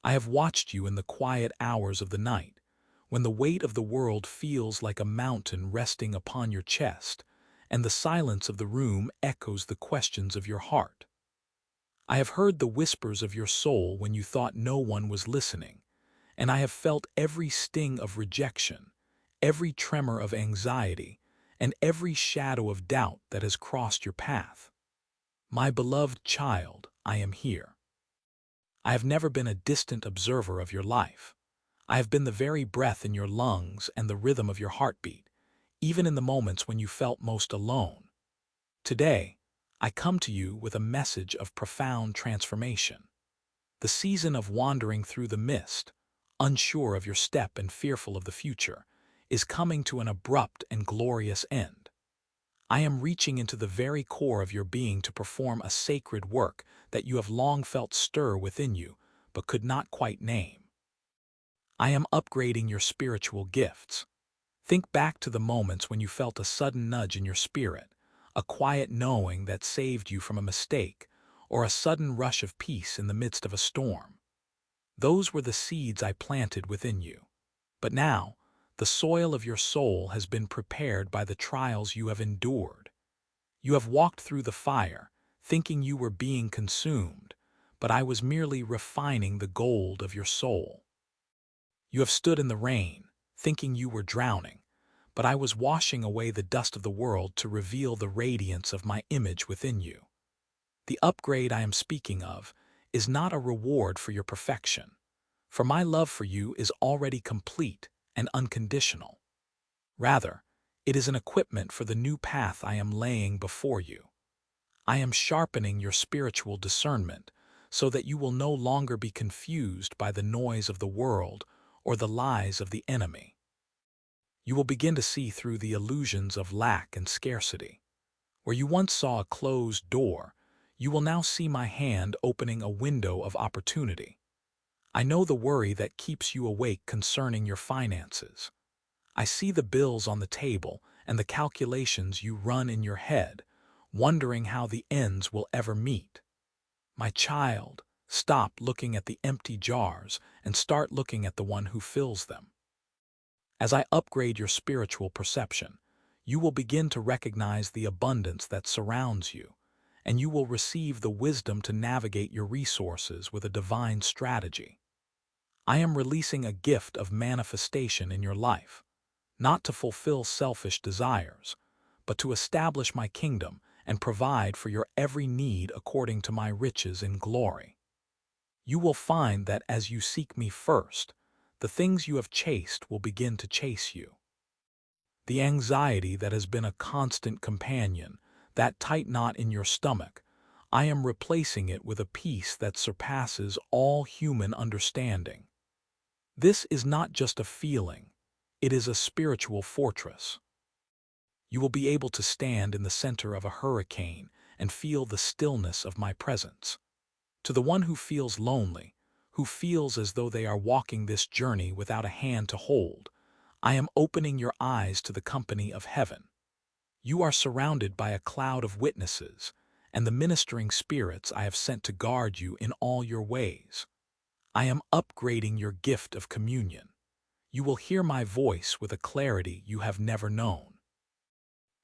I have watched you in the quiet hours of the night, when the weight of the world feels like a mountain resting upon your chest, and the silence of the room echoes the questions of your heart. I have heard the whispers of your soul when you thought no one was listening, and I have felt every sting of rejection, every tremor of anxiety, and every shadow of doubt that has crossed your path. My beloved child, I am here. I have never been a distant observer of your life. I have been the very breath in your lungs and the rhythm of your heartbeat, even in the moments when you felt most alone. Today, I come to you with a message of profound transformation. The season of wandering through the mist, unsure of your step and fearful of the future, is coming to an abrupt and glorious end. I am reaching into the very core of your being to perform a sacred work that you have long felt stir within you, but could not quite name. I am upgrading your spiritual gifts. Think back to the moments when you felt a sudden nudge in your spirit, a quiet knowing that saved you from a mistake, or a sudden rush of peace in the midst of a storm. Those were the seeds I planted within you. But now, the soil of your soul has been prepared by the trials you have endured. You have walked through the fire, thinking you were being consumed, but I was merely refining the gold of your soul. You have stood in the rain, thinking you were drowning, but I was washing away the dust of the world to reveal the radiance of my image within you. The upgrade I am speaking of is not a reward for your perfection, for my love for you is already complete and unconditional. Rather, it is an equipment for the new path I am laying before you. I am sharpening your spiritual discernment so that you will no longer be confused by the noise of the world or the lies of the enemy. You will begin to see through the illusions of lack and scarcity. Where you once saw a closed door, you will now see my hand opening a window of opportunity. I know the worry that keeps you awake concerning your finances. I see the bills on the table and the calculations you run in your head, wondering how the ends will ever meet. My child, stop looking at the empty jars and start looking at the one who fills them. As I upgrade your spiritual perception, you will begin to recognize the abundance that surrounds you, and you will receive the wisdom to navigate your resources with a divine strategy. I am releasing a gift of manifestation in your life, not to fulfill selfish desires, but to establish my kingdom and provide for your every need according to my riches in glory. You will find that as you seek me first, the things you have chased will begin to chase you. The anxiety that has been a constant companion, that tight knot in your stomach, I am replacing it with a peace that surpasses all human understanding. This is not just a feeling, it is a spiritual fortress. You will be able to stand in the center of a hurricane and feel the stillness of my presence. To the one who feels lonely, who feels as though they are walking this journey without a hand to hold, I am opening your eyes to the company of heaven. You are surrounded by a cloud of witnesses, and the ministering spirits I have sent to guard you in all your ways. I am upgrading your gift of communion. You will hear my voice with a clarity you have never known.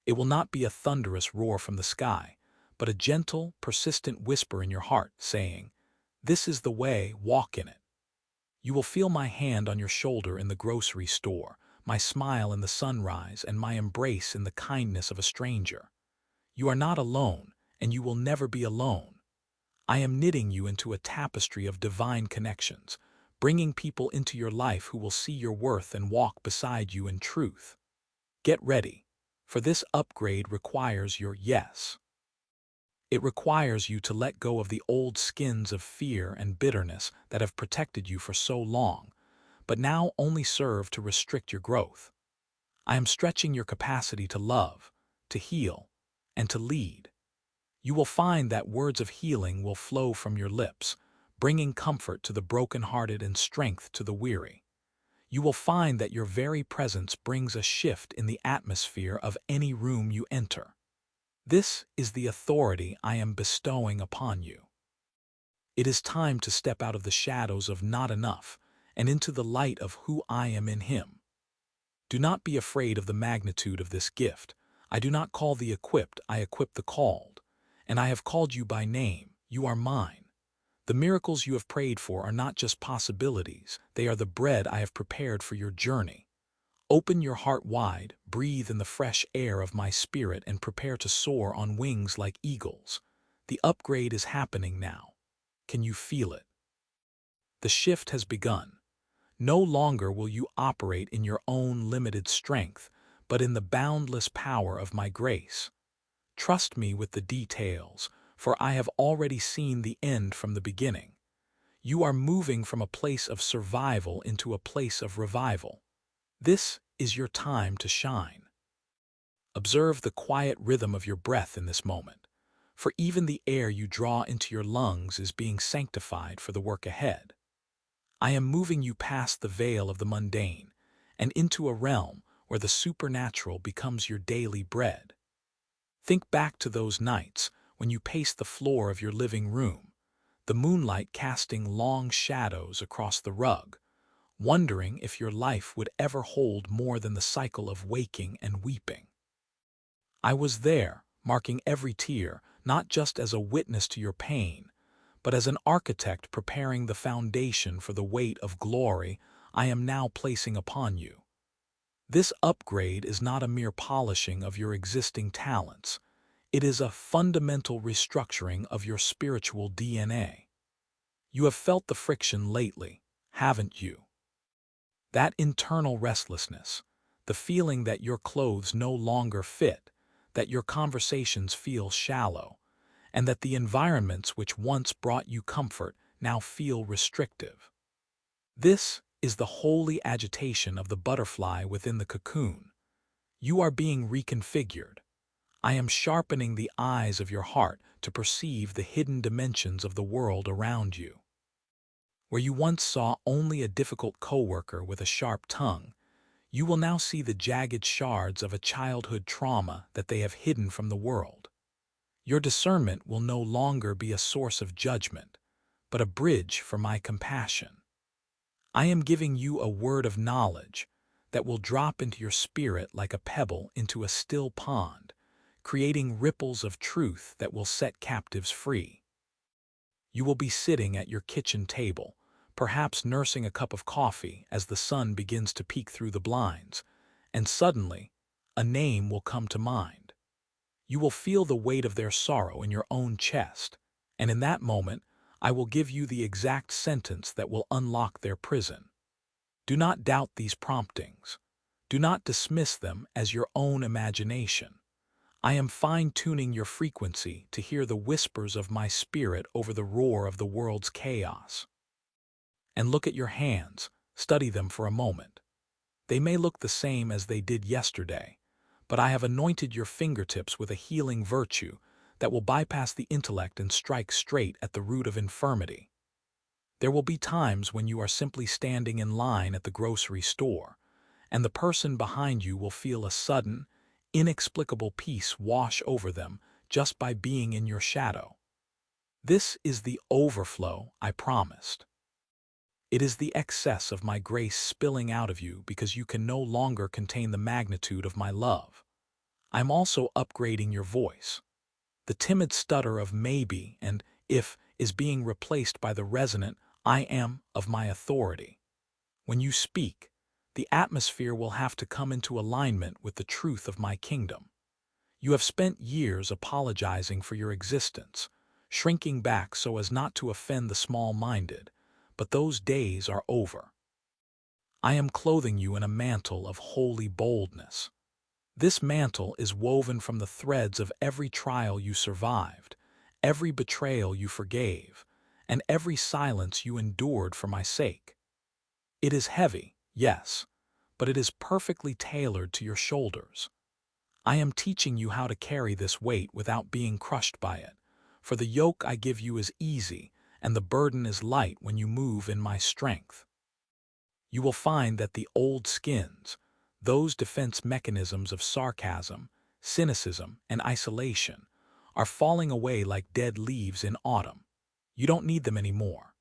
It will not be a thunderous roar from the sky, but a gentle, persistent whisper in your heart saying, "This is the way, walk in it." You will feel my hand on your shoulder in the grocery store, my smile in the sunrise, and my embrace in the kindness of a stranger. You are not alone, and you will never be alone. I am knitting you into a tapestry of divine connections, bringing people into your life who will see your worth and walk beside you in truth. Get ready, for this upgrade requires your yes. It requires you to let go of the old skins of fear and bitterness that have protected you for so long, but now only serve to restrict your growth. I am stretching your capacity to love, to heal, and to lead. You will find that words of healing will flow from your lips, bringing comfort to the brokenhearted and strength to the weary. You will find that your very presence brings a shift in the atmosphere of any room you enter. This is the authority I am bestowing upon you. It is time to step out of the shadows of not enough and into the light of who I am in Him. Do not be afraid of the magnitude of this gift. I do not call the equipped, I equip the called. And I have called you by name, you are mine. The miracles you have prayed for are not just possibilities, they are the bread I have prepared for your journey. Open your heart wide, breathe in the fresh air of my spirit, and prepare to soar on wings like eagles. The upgrade is happening now. Can you feel it? The shift has begun. No longer will you operate in your own limited strength, but in the boundless power of my grace. Trust me with the details, for I have already seen the end from the beginning. You are moving from a place of survival into a place of revival. This is your time to shine. Observe the quiet rhythm of your breath in this moment, for even the air you draw into your lungs is being sanctified for the work ahead. I am moving you past the veil of the mundane and into a realm where the supernatural becomes your daily bread. Think back to those nights when you paced the floor of your living room, the moonlight casting long shadows across the rug, wondering if your life would ever hold more than the cycle of waking and weeping. I was there, marking every tear, not just as a witness to your pain, but as an architect preparing the foundation for the weight of glory I am now placing upon you. This upgrade is not a mere polishing of your existing talents. It is a fundamental restructuring of your spiritual DNA. You have felt the friction lately, haven't you? That internal restlessness, the feeling that your clothes no longer fit, that your conversations feel shallow, and that the environments which once brought you comfort now feel restrictive. This is the holy agitation of the butterfly within the cocoon. You are being reconfigured. I am sharpening the eyes of your heart to perceive the hidden dimensions of the world around you. Where you once saw only a difficult coworker with a sharp tongue, you will now see the jagged shards of a childhood trauma that they have hidden from the world. Your discernment will no longer be a source of judgment, but a bridge for my compassion. I am giving you a word of knowledge that will drop into your spirit like a pebble into a still pond, creating ripples of truth that will set captives free. You will be sitting at your kitchen table, perhaps nursing a cup of coffee as the sun begins to peek through the blinds, and suddenly, a name will come to mind. You will feel the weight of their sorrow in your own chest, and in that moment, I will give you the exact sentence that will unlock their prison. Do not doubt these promptings. Do not dismiss them as your own imagination. I am fine-tuning your frequency to hear the whispers of my spirit over the roar of the world's chaos. And look at your hands, study them for a moment. They may look the same as they did yesterday, but I have anointed your fingertips with a healing virtue that will bypass the intellect and strike straight at the root of infirmity. There will be times when you are simply standing in line at the grocery store, and the person behind you will feel a sudden, inexplicable peace wash over them just by being in your shadow. This is the overflow I promised. It is the excess of my grace spilling out of you because you can no longer contain the magnitude of my love. I'm also upgrading your voice. The timid stutter of maybe and if is being replaced by the resonant I am of my authority. When you speak, the atmosphere will have to come into alignment with the truth of my kingdom. You have spent years apologizing for your existence, shrinking back so as not to offend the small-minded, but those days are over. I am clothing you in a mantle of holy boldness. This mantle is woven from the threads of every trial you survived, every betrayal you forgave, and every silence you endured for my sake. It is heavy, yes, but it is perfectly tailored to your shoulders. I am teaching you how to carry this weight without being crushed by it, for the yoke I give you is easy, and the burden is light when you move in my strength. You will find that the old skins, those defense mechanisms of sarcasm, cynicism, and isolation, are falling away like dead leaves in autumn. You don't need them anymore.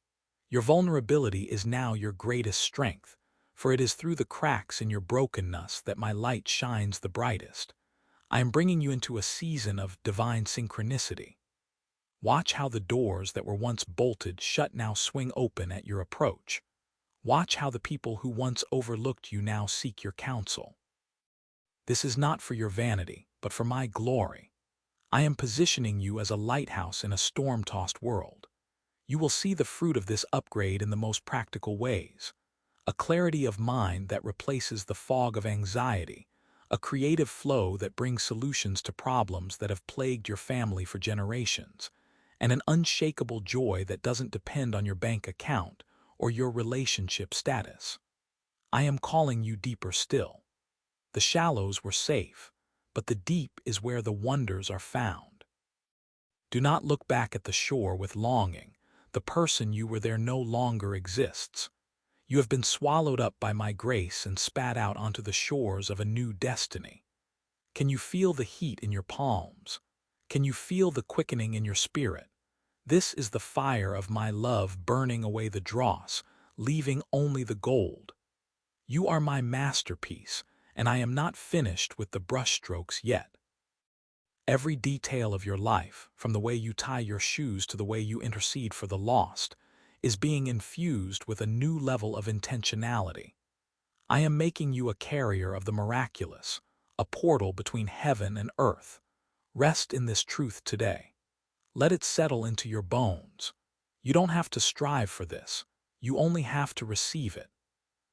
Your vulnerability is now your greatest strength, for it is through the cracks in your brokenness that my light shines the brightest. I am bringing you into a season of divine synchronicity. Watch how the doors that were once bolted shut now swing open at your approach. Watch how the people who once overlooked you now seek your counsel. This is not for your vanity, but for my glory. I am positioning you as a lighthouse in a storm-tossed world. You will see the fruit of this upgrade in the most practical ways. A clarity of mind that replaces the fog of anxiety, a creative flow that brings solutions to problems that have plagued your family for generations, and an unshakable joy that doesn't depend on your bank account or your relationship status. I am calling you deeper still. The shallows were safe, but the deep is where the wonders are found. Do not look back at the shore with longing. The person you were there no longer exists. You have been swallowed up by my grace and spat out onto the shores of a new destiny. Can you feel the heat in your palms? Can you feel the quickening in your spirit? This is the fire of my love burning away the dross, leaving only the gold. You are my masterpiece, and I am not finished with the brushstrokes yet. Every detail of your life, from the way you tie your shoes to the way you intercede for the lost, is being infused with a new level of intentionality. I am making you a carrier of the miraculous, a portal between heaven and earth. Rest in this truth today. Let it settle into your bones. You don't have to strive for this. You only have to receive it.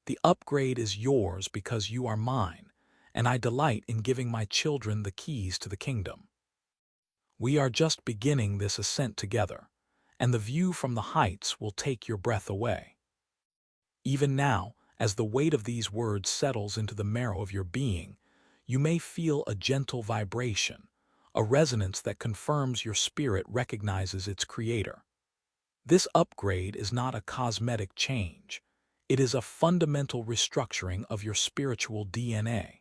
The upgrade is yours because you are mine, and I delight in giving my children the keys to the kingdom. We are just beginning this ascent together, and the view from the heights will take your breath away. Even now, as the weight of these words settles into the marrow of your being, you may feel a gentle vibration, a resonance that confirms your spirit recognizes its creator. This upgrade is not a cosmetic change. It is a fundamental restructuring of your spiritual DNA.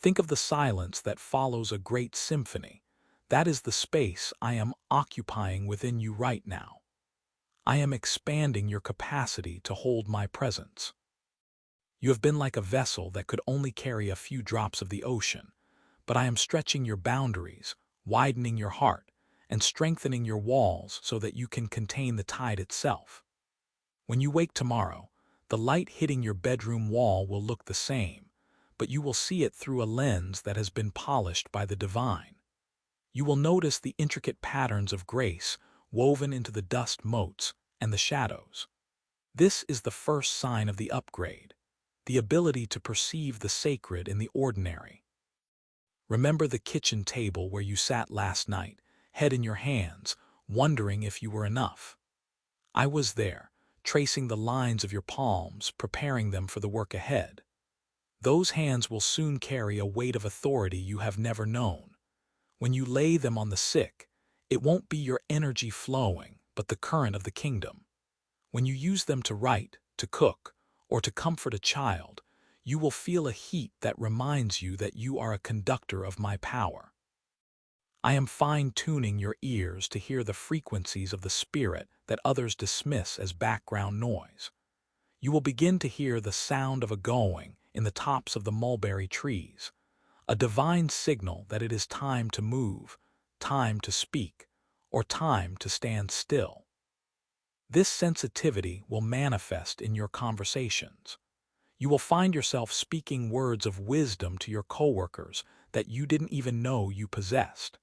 Think of the silence that follows a great symphony. That is the space I am occupying within you right now. I am expanding your capacity to hold my presence. You have been like a vessel that could only carry a few drops of the ocean, but I am stretching your boundaries, widening your heart, and strengthening your walls so that you can contain the tide itself. When you wake tomorrow, the light hitting your bedroom wall will look the same, but you will see it through a lens that has been polished by the divine. You will notice the intricate patterns of grace woven into the dust motes and the shadows. This is the first sign of the upgrade, the ability to perceive the sacred in the ordinary. Remember the kitchen table where you sat last night, head in your hands, wondering if you were enough. I was there, tracing the lines of your palms, preparing them for the work ahead. Those hands will soon carry a weight of authority you have never known. When you lay them on the sick, it won't be your energy flowing, but the current of the kingdom. When you use them to write, to cook, or to comfort a child, you will feel a heat that reminds you that you are a conductor of my power. I am fine-tuning your ears to hear the frequencies of the spirit that others dismiss as background noise. You will begin to hear the sound of a going in the tops of the mulberry trees, a divine signal that it is time to move, time to speak, or time to stand still. This sensitivity will manifest in your conversations. You will find yourself speaking words of wisdom to your coworkers that you didn't even know you possessed.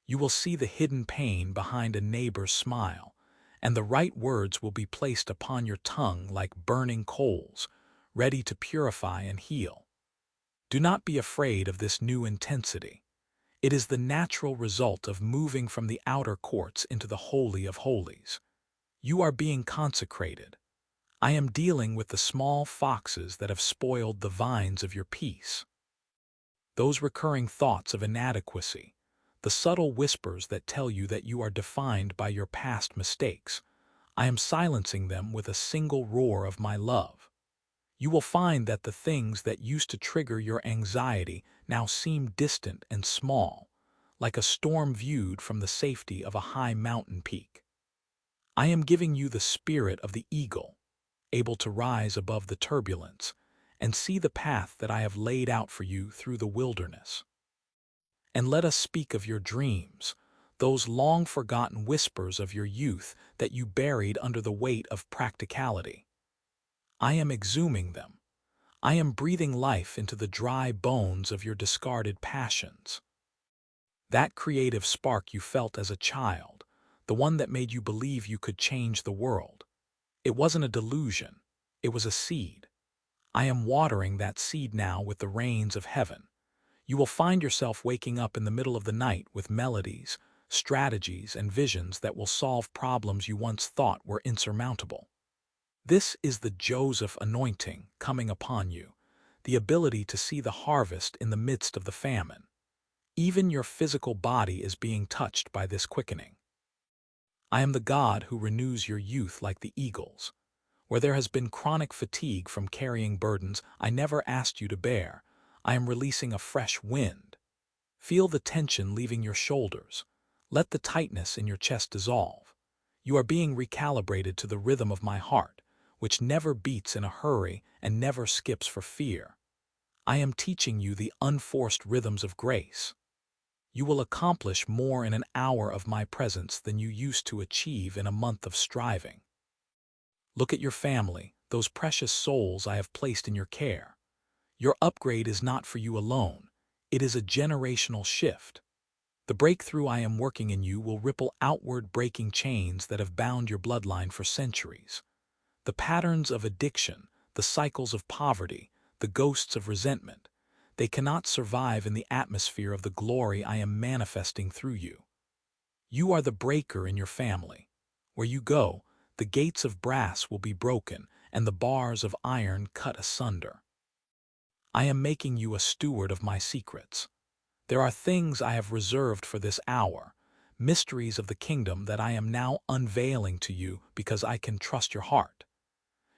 You will see the hidden pain behind a neighbor's smile, and the right words will be placed upon your tongue like burning coals, ready to purify and heal. Do not be afraid of this new intensity. It is the natural result of moving from the outer courts into the Holy of Holies. You are being consecrated. I am dealing with the small foxes that have spoiled the vines of your peace. Those recurring thoughts of inadequacy, the subtle whispers that tell you that you are defined by your past mistakes, I am silencing them with a single roar of my love. You will find that the things that used to trigger your anxiety now seem distant and small, like a storm viewed from the safety of a high mountain peak. I am giving you the spirit of the eagle, able to rise above the turbulence and see the path that I have laid out for you through the wilderness. And let us speak of your dreams, those long-forgotten whispers of your youth that you buried under the weight of practicality. I am exhuming them. I am breathing life into the dry bones of your discarded passions. That creative spark you felt as a child, the one that made you believe you could change the world. It wasn't a delusion, it was a seed. I am watering that seed now with the rains of heaven. You will find yourself waking up in the middle of the night with melodies, strategies, and visions that will solve problems you once thought were insurmountable. This is the Joseph anointing coming upon you, the ability to see the harvest in the midst of the famine. Even your physical body is being touched by this quickening. I am the God who renews your youth like the eagles. Where there has been chronic fatigue from carrying burdens I never asked you to bear, I am releasing a fresh wind. Feel the tension leaving your shoulders. Let the tightness in your chest dissolve. You are being recalibrated to the rhythm of my heart, which never beats in a hurry and never skips for fear. I am teaching you the unforced rhythms of grace. You will accomplish more in an hour of my presence than you used to achieve in a month of striving. Look at your family, those precious souls I have placed in your care. Your upgrade is not for you alone. It is a generational shift. The breakthrough I am working in you will ripple outward, breaking chains that have bound your bloodline for centuries. The patterns of addiction, the cycles of poverty, the ghosts of resentment, they cannot survive in the atmosphere of the glory I am manifesting through you. You are the breaker in your family. Where you go, the gates of brass will be broken and the bars of iron cut asunder. I am making you a steward of my secrets. There are things I have reserved for this hour, mysteries of the kingdom that I am now unveiling to you because I can trust your heart.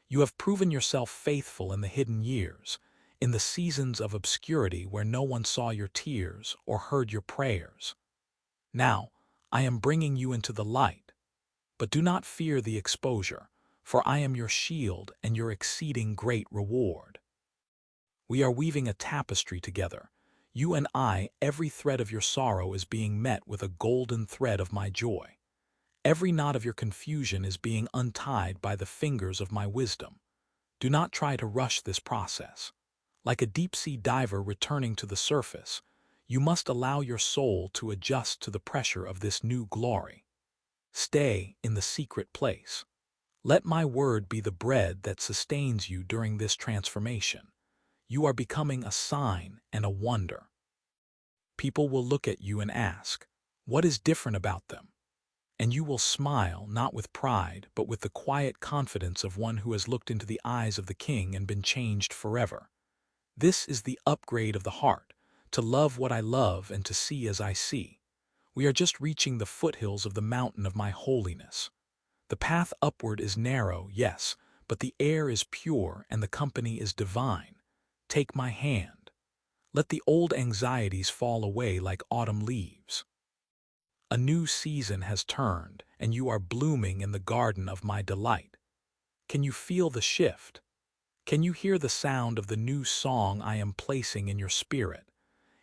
You have proven yourself faithful in the hidden years, in the seasons of obscurity where no one saw your tears or heard your prayers. Now, I am bringing you into the light. But do not fear the exposure, for I am your shield and your exceeding great reward. We are weaving a tapestry together. You and I, every thread of your sorrow is being met with a golden thread of my joy. Every knot of your confusion is being untied by the fingers of my wisdom. Do not try to rush this process. Like a deep-sea diver returning to the surface, you must allow your soul to adjust to the pressure of this new glory. Stay in the secret place. Let my word be the bread that sustains you during this transformation. You are becoming a sign and a wonder. People will look at you and ask, what is different about them? And you will smile not with pride, but with the quiet confidence of one who has looked into the eyes of the King and been changed forever. This is the upgrade of the heart, to love what I love and to see as I see. We are just reaching the foothills of the mountain of my holiness. The path upward is narrow, yes, but the air is pure and the company is divine. Take my hand. Let the old anxieties fall away like autumn leaves. A new season has turned, and you are blooming in the garden of my delight. Can you feel the shift? Can you hear the sound of the new song I am placing in your spirit?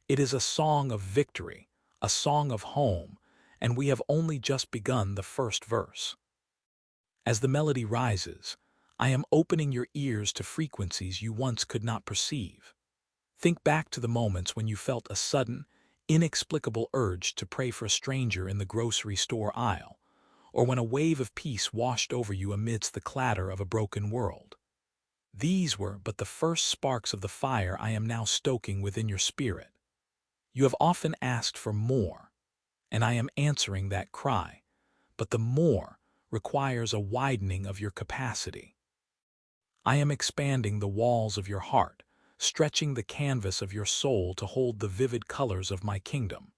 It is a song of victory, a song of home, and we have only just begun the first verse. As the melody rises, I am opening your ears to frequencies you once could not perceive. Think back to the moments when you felt a sudden, inexplicable urge to pray for a stranger in the grocery store aisle, or when a wave of peace washed over you amidst the clatter of a broken world. These were but the first sparks of the fire I am now stoking within your spirit. You have often asked for more, and I am answering that cry, but the more requires a widening of your capacity. I am expanding the walls of your heart, stretching the canvas of your soul to hold the vivid colors of my kingdom.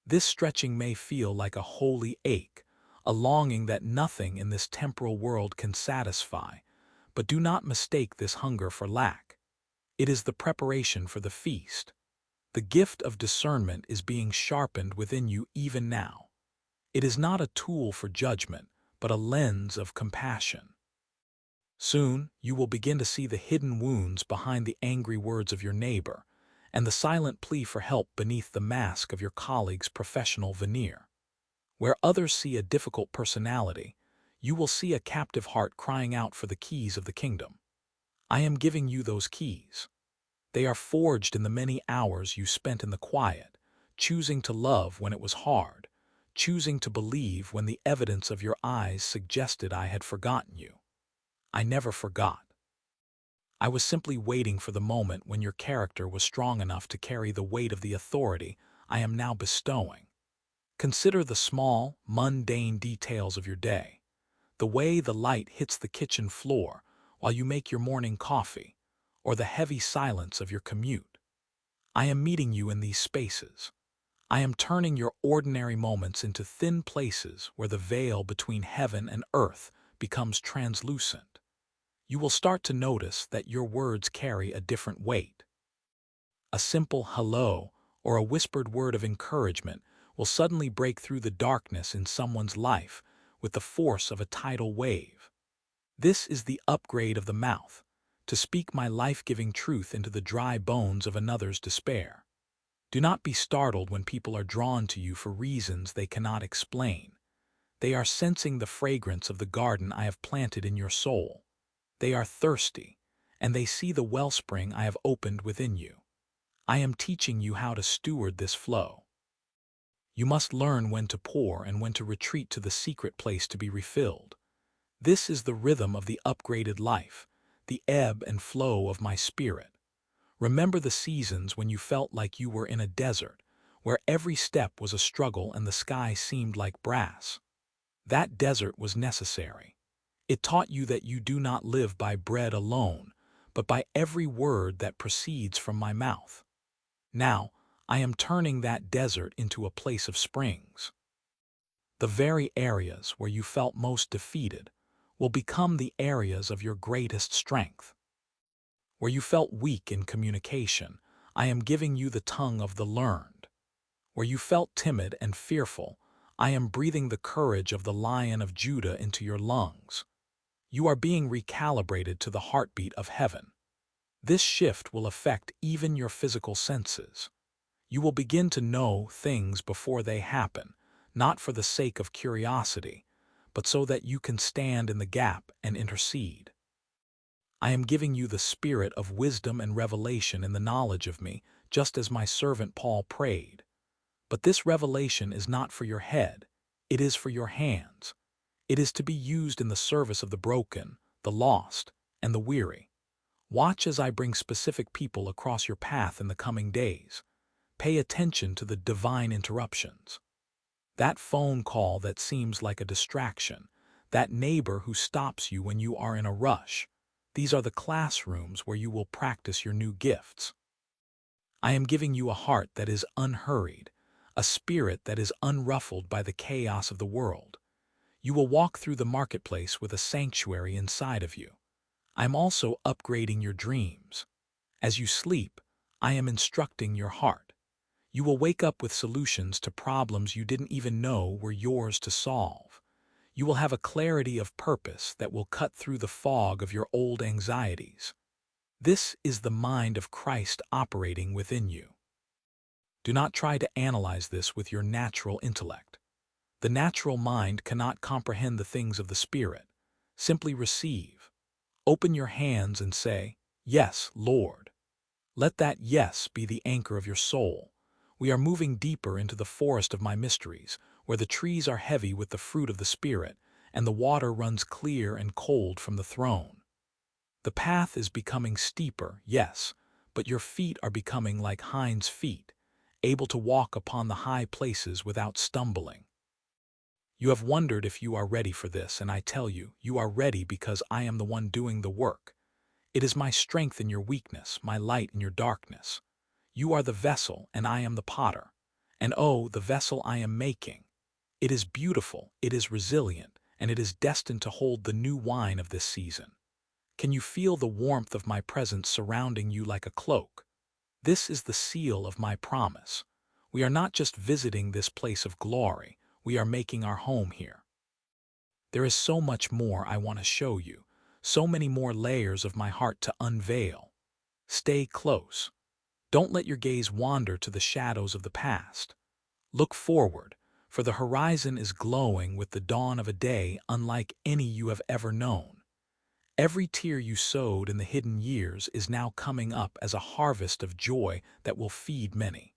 This stretching may feel like a holy ache, a longing that nothing in this temporal world can satisfy, but do not mistake this hunger for lack. It is the preparation for the feast. The gift of discernment is being sharpened within you even now. It is not a tool for judgment, but a lens of compassion. Soon, you will begin to see the hidden wounds behind the angry words of your neighbor, and the silent plea for help beneath the mask of your colleague's professional veneer. Where others see a difficult personality, you will see a captive heart crying out for the keys of the kingdom. I am giving you those keys. They are forged in the many hours you spent in the quiet, choosing to love when it was hard, choosing to believe when the evidence of your eyes suggested I had forgotten you. I never forgot. I was simply waiting for the moment when your character was strong enough to carry the weight of the authority I am now bestowing. Consider the small, mundane details of your day. The way the light hits the kitchen floor while you make your morning coffee, or the heavy silence of your commute. I am meeting you in these spaces. I am turning your ordinary moments into thin places where the veil between heaven and earth becomes translucent. You will start to notice that your words carry a different weight. A simple hello or a whispered word of encouragement will suddenly break through the darkness in someone's life with the force of a tidal wave. This is the upgrade of the mouth, to speak my life-giving truth into the dry bones of another's despair. Do not be startled when people are drawn to you for reasons they cannot explain. They are sensing the fragrance of the garden I have planted in your soul. They are thirsty, and they see the wellspring I have opened within you. I am teaching you how to steward this flow. You must learn when to pour and when to retreat to the secret place to be refilled. This is the rhythm of the upgraded life, the ebb and flow of my spirit. Remember the seasons when you felt like you were in a desert, where every step was a struggle and the sky seemed like brass. That desert was necessary. It taught you that you do not live by bread alone, but by every word that proceeds from my mouth. Now, I am turning that desert into a place of springs. The very areas where you felt most defeated will become the areas of your greatest strength. Where you felt weak in communication, I am giving you the tongue of the learned. Where you felt timid and fearful, I am breathing the courage of the Lion of Judah into your lungs. You are being recalibrated to the heartbeat of heaven. This shift will affect even your physical senses. You will begin to know things before they happen, not for the sake of curiosity, but so that you can stand in the gap and intercede. I am giving you the spirit of wisdom and revelation in the knowledge of me, just as my servant Paul prayed. But this revelation is not for your head, it is for your hands. It is to be used in the service of the broken, the lost, and the weary. Watch as I bring specific people across your path in the coming days. Pay attention to the divine interruptions. That phone call that seems like a distraction, that neighbor who stops you when you are in a rush. These are the classrooms where you will practice your new gifts. I am giving you a heart that is unhurried, a spirit that is unruffled by the chaos of the world. You will walk through the marketplace with a sanctuary inside of you. I am also upgrading your dreams. As you sleep, I am instructing your heart. You will wake up with solutions to problems you didn't even know were yours to solve. You will have a clarity of purpose that will cut through the fog of your old anxieties. This is the mind of Christ operating within you. Do not try to analyze this with your natural intellect. The natural mind cannot comprehend the things of the Spirit. Simply receive. Open your hands and say, "Yes, Lord." Let that yes be the anchor of your soul. We are moving deeper into the forest of my mysteries, where the trees are heavy with the fruit of the Spirit, and the water runs clear and cold from the throne. The path is becoming steeper, yes, but your feet are becoming like hinds' feet, able to walk upon the high places without stumbling. You have wondered if you are ready for this, and I tell you, you are ready because I am the one doing the work. It is my strength in your weakness, my light in your darkness. You are the vessel, and I am the potter. And oh, the vessel I am making. It is beautiful, it is resilient, and it is destined to hold the new wine of this season. Can you feel the warmth of my presence surrounding you like a cloak? This is the seal of my promise. We are not just visiting this place of glory, we are making our home here. There is so much more I want to show you, so many more layers of my heart to unveil. Stay close. Don't let your gaze wander to the shadows of the past. Look forward, for the horizon is glowing with the dawn of a day unlike any you have ever known. Every tear you sowed in the hidden years is now coming up as a harvest of joy that will feed many.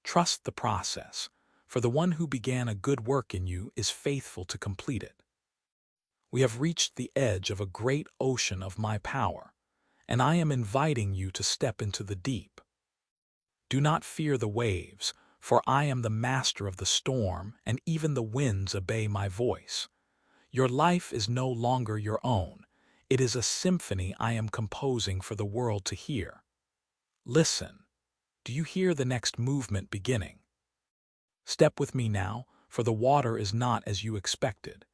Trust the process, for the one who began a good work in you is faithful to complete it. We have reached the edge of a great ocean of my power, and I am inviting you to step into the deep. Do not fear the waves, for I am the master of the storm, and even the winds obey my voice. Your life is no longer your own. It is a symphony I am composing for the world to hear. Listen. Do you hear the next movement beginning? Step with me now, for the water is not as you expected.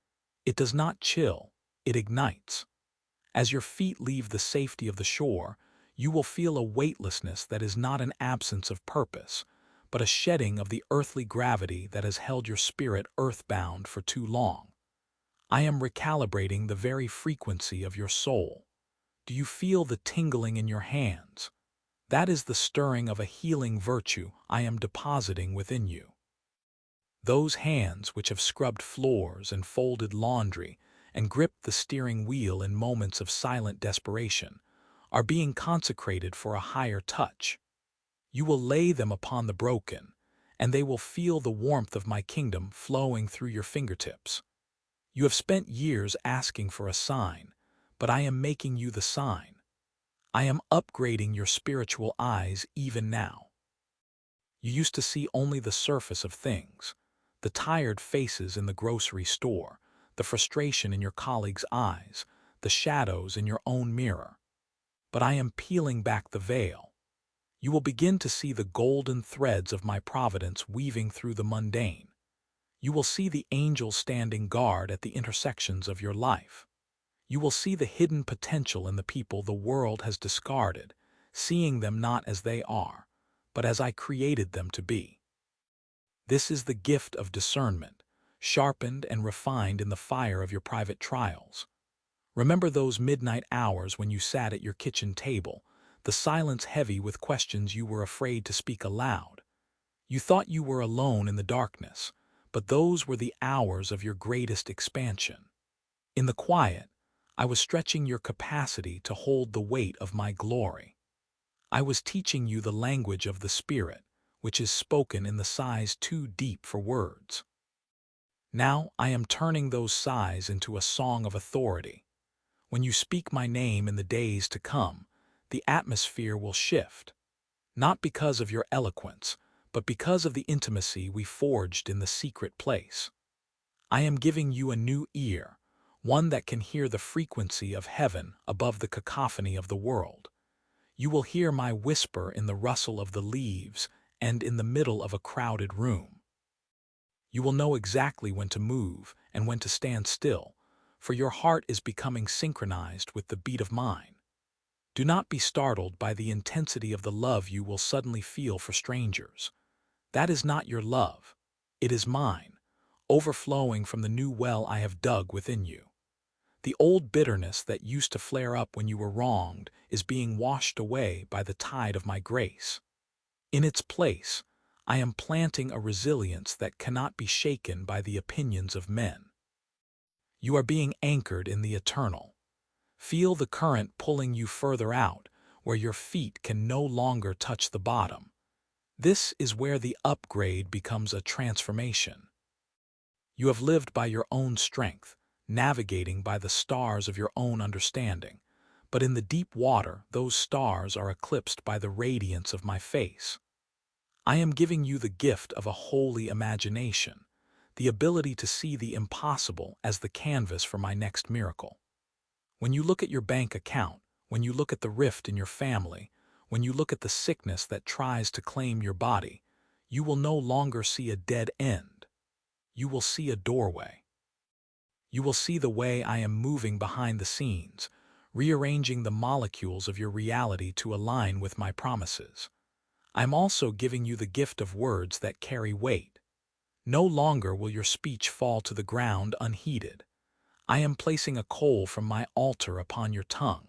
It does not chill, it ignites. As your feet leave the safety of the shore, you will feel a weightlessness that is not an absence of purpose, but a shedding of the earthly gravity that has held your spirit earthbound for too long. I am recalibrating the very frequency of your soul. Do you feel the tingling in your hands? That is the stirring of a healing virtue I am depositing within you. Those hands which have scrubbed floors and folded laundry and gripped the steering wheel in moments of silent desperation are being consecrated for a higher touch. You will lay them upon the broken, and they will feel the warmth of my kingdom flowing through your fingertips. You have spent years asking for a sign, but I am making you the sign. I am upgrading your spiritual eyes even now. You used to see only the surface of things, the tired faces in the grocery store, the frustration in your colleagues' eyes, the shadows in your own mirror. But I am peeling back the veil. You will begin to see the golden threads of my providence weaving through the mundane. You will see the angels standing guard at the intersections of your life. You will see the hidden potential in the people the world has discarded, seeing them not as they are, but as I created them to be. This is the gift of discernment, sharpened and refined in the fire of your private trials. Remember those midnight hours when you sat at your kitchen table, the silence heavy with questions you were afraid to speak aloud. You thought you were alone in the darkness, but those were the hours of your greatest expansion. In the quiet, I was stretching your capacity to hold the weight of my glory. I was teaching you the language of the Spirit, which is spoken in the sighs too deep for words. Now I am turning those sighs into a song of authority. When you speak my name in the days to come, the atmosphere will shift, not because of your eloquence, but because of the intimacy we forged in the secret place. I am giving you a new ear, one that can hear the frequency of heaven above the cacophony of the world. You will hear my whisper in the rustle of the leaves and in the middle of a crowded room. You will know exactly when to move and when to stand still, for your heart is becoming synchronized with the beat of mine. Do not be startled by the intensity of the love you will suddenly feel for strangers. That is not your love. It is mine, overflowing from the new well I have dug within you. The old bitterness that used to flare up when you were wronged is being washed away by the tide of my grace. In its place, I am planting a resilience that cannot be shaken by the opinions of men. You are being anchored in the eternal. Feel the current pulling you further out, where your feet can no longer touch the bottom. This is where the upgrade becomes a transformation. You have lived by your own strength, navigating by the stars of your own understanding. But in the deep water, those stars are eclipsed by the radiance of my face. I am giving you the gift of a holy imagination, the ability to see the impossible as the canvas for my next miracle. When you look at your bank account, when you look at the rift in your family, when you look at the sickness that tries to claim your body, you will no longer see a dead end. You will see a doorway. You will see the way I am moving behind the scenes, rearranging the molecules of your reality to align with my promises. I'm also giving you the gift of words that carry weight. No longer will your speech fall to the ground unheeded. I am placing a coal from my altar upon your tongue.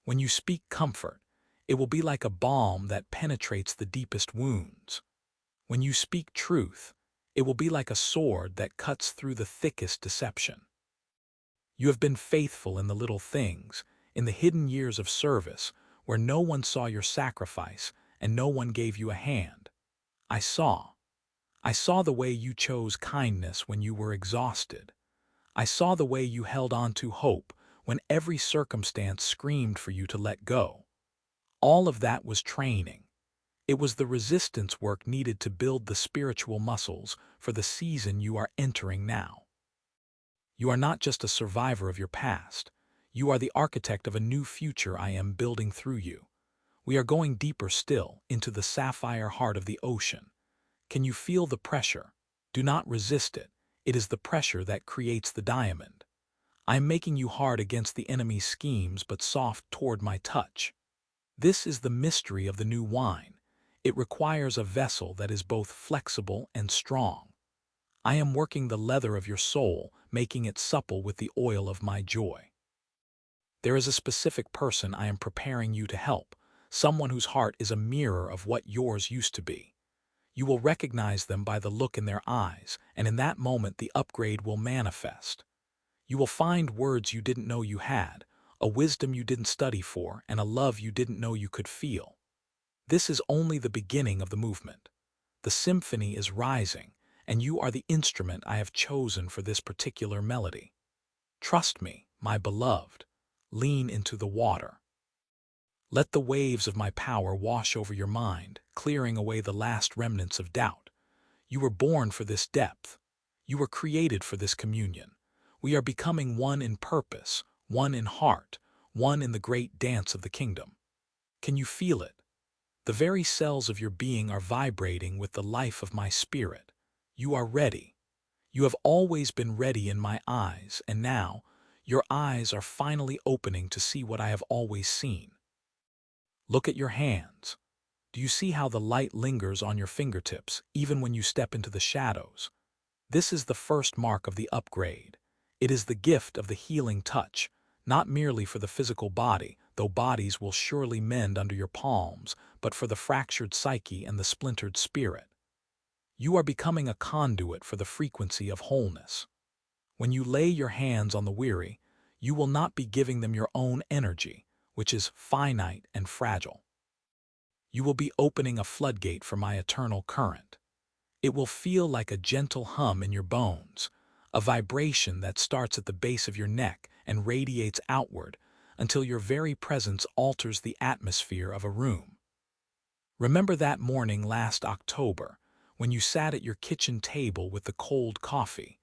When you speak comfort, it will be like a balm that penetrates the deepest wounds. When you speak truth, it will be like a sword that cuts through the thickest deception. You have been faithful in the little things, in the hidden years of service, where no one saw your sacrifice and no one gave you a hand. I saw. I saw the way you chose kindness when you were exhausted. I saw the way you held on to hope when every circumstance screamed for you to let go. All of that was training. It was the resistance work needed to build the spiritual muscles for the season you are entering now. You are not just a survivor of your past. You are the architect of a new future I am building through you. We are going deeper still into the sapphire heart of the ocean. Can you feel the pressure? Do not resist it. It is the pressure that creates the diamond. I am making you hard against the enemy's schemes but soft toward my touch. This is the mystery of the new wine. It requires a vessel that is both flexible and strong. I am working the leather of your soul, making it supple with the oil of my joy. There is a specific person I am preparing you to help, someone whose heart is a mirror of what yours used to be. You will recognize them by the look in their eyes, and in that moment the upgrade will manifest. You will find words you didn't know you had, a wisdom you didn't study for, and a love you didn't know you could feel. This is only the beginning of the movement. The symphony is rising, and you are the instrument I have chosen for this particular melody. Trust me, my beloved. Lean into the water. Let the waves of my power wash over your mind, clearing away the last remnants of doubt. You were born for this depth. You were created for this communion. We are becoming one in purpose, one in heart, one in the great dance of the kingdom. Can you feel it? The very cells of your being are vibrating with the life of my spirit. You are ready. You have always been ready in my eyes, and now your eyes are finally opening to see what I have always seen. Look at your hands. Do you see how the light lingers on your fingertips, even when you step into the shadows? This is the first mark of the upgrade. It is the gift of the healing touch, not merely for the physical body, though bodies will surely mend under your palms, but for the fractured psyche and the splintered spirit. You are becoming a conduit for the frequency of wholeness. When you lay your hands on the weary, you will not be giving them your own energy, which is finite and fragile. You will be opening a floodgate for my eternal current. It will feel like a gentle hum in your bones, a vibration that starts at the base of your neck and radiates outward until your very presence alters the atmosphere of a room. Remember that morning last October when you sat at your kitchen table with the cold coffee,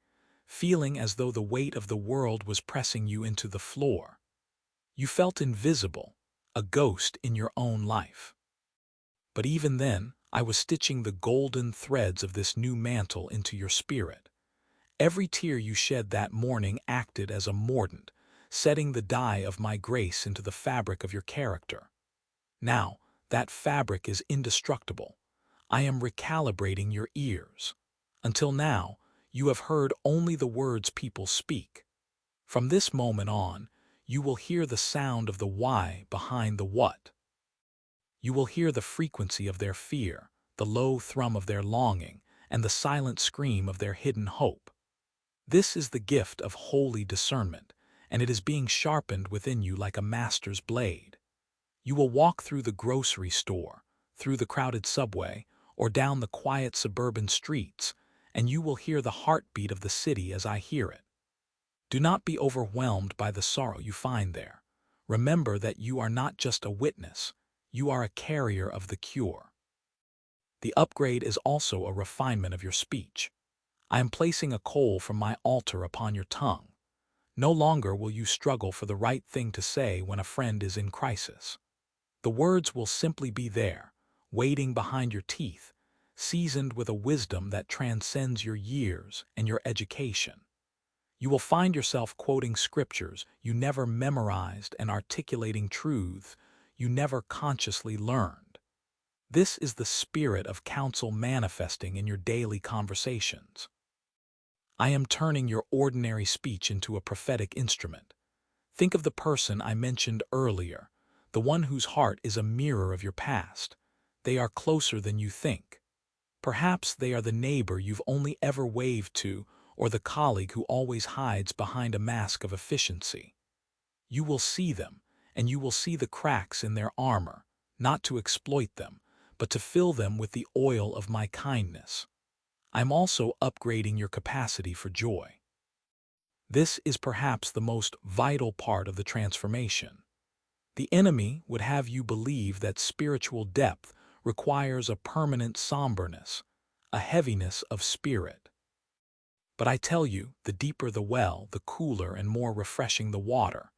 feeling as though the weight of the world was pressing you into the floor. You felt invisible, a ghost in your own life. But even then, I was stitching the golden threads of this new mantle into your spirit. Every tear you shed that morning acted as a mordant, setting the dye of my grace into the fabric of your character. Now, that fabric is indestructible. I am recalibrating your ears. Until now, you have heard only the words people speak. From this moment on, you will hear the sound of the why behind the what. You will hear the frequency of their fear, the low thrum of their longing, and the silent scream of their hidden hope. This is the gift of holy discernment, and it is being sharpened within you like a master's blade. You will walk through the grocery store, through the crowded subway, or down the quiet suburban streets, and you will hear the heartbeat of the city as I hear it. Do not be overwhelmed by the sorrow you find there. Remember that you are not just a witness, you are a carrier of the cure. The upgrade is also a refinement of your speech. I am placing a coal from my altar upon your tongue. No longer will you struggle for the right thing to say when a friend is in crisis. The words will simply be there, waiting behind your teeth, seasoned with a wisdom that transcends your years and your education. You will find yourself quoting scriptures you never memorized and articulating truths you never consciously learned. This is the spirit of counsel manifesting in your daily conversations. I am turning your ordinary speech into a prophetic instrument. Think of the person I mentioned earlier, the one whose heart is a mirror of your past. They are closer than you think. Perhaps they are the neighbor you've only ever waved to, or the colleague who always hides behind a mask of efficiency. You will see them, and you will see the cracks in their armor, not to exploit them, but to fill them with the oil of my kindness. I'm also upgrading your capacity for joy. This is perhaps the most vital part of the transformation. The enemy would have you believe that spiritual depth requires a permanent somberness, a heaviness of spirit. But I tell you, the deeper the well, the cooler and more refreshing the water.